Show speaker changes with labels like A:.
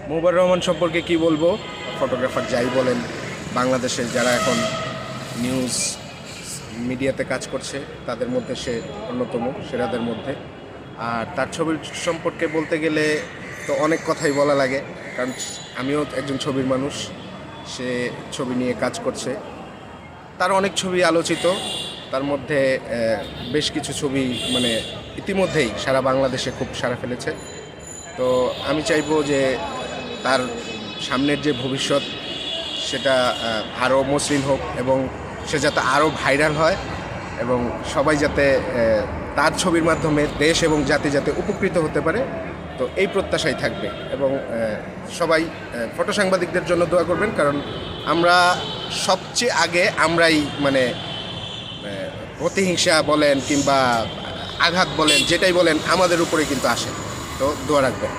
A: মুজিবুর রহমান সম্পর্কে কি বলবো, ফটোগ্রাফার যাই বলেন, বাংলাদেশের যারা এখন নিউজ মিডিয়াতে কাজ করছে তাদের মধ্যে সে অন্যতম সেরাদের মধ্যে। আর তার ছবির সম্পর্কে বলতে গেলে তো অনেক কথাই বলা লাগে, কারণ আমিও একজন ছবির মানুষ। সে ছবি নিয়ে কাজ করছে, তার অনেক ছবি আলোচিত, তার মধ্যে বেশ কিছু ছবি মানে ইতিমধ্যেই সারা বাংলাদেশে খুব সাড়া ফেলেছে। তো আমি চাইবো যে তার সামনের যে ভবিষ্যৎ সেটা আরও মসৃণ হোক এবং সে যাতে আরও ভাইরাল হয় এবং সবাই যাতে তার ছবির মাধ্যমে দেশ এবং জাতি যাতে উপকৃত হতে পারে। তো এই প্রত্যাশাই থাকবে এবং সবাই ফটো সাংবাদিকদের জন্য দোয়া করবেন, কারণ আমরা সবচেয়ে আগে আমরাই মানে প্রতিহিংসা বলেন কিংবা আঘাত বলেন, যেটাই বলেন আমাদের উপরে কিন্তু আসে। তো দোয়া রাখবেন।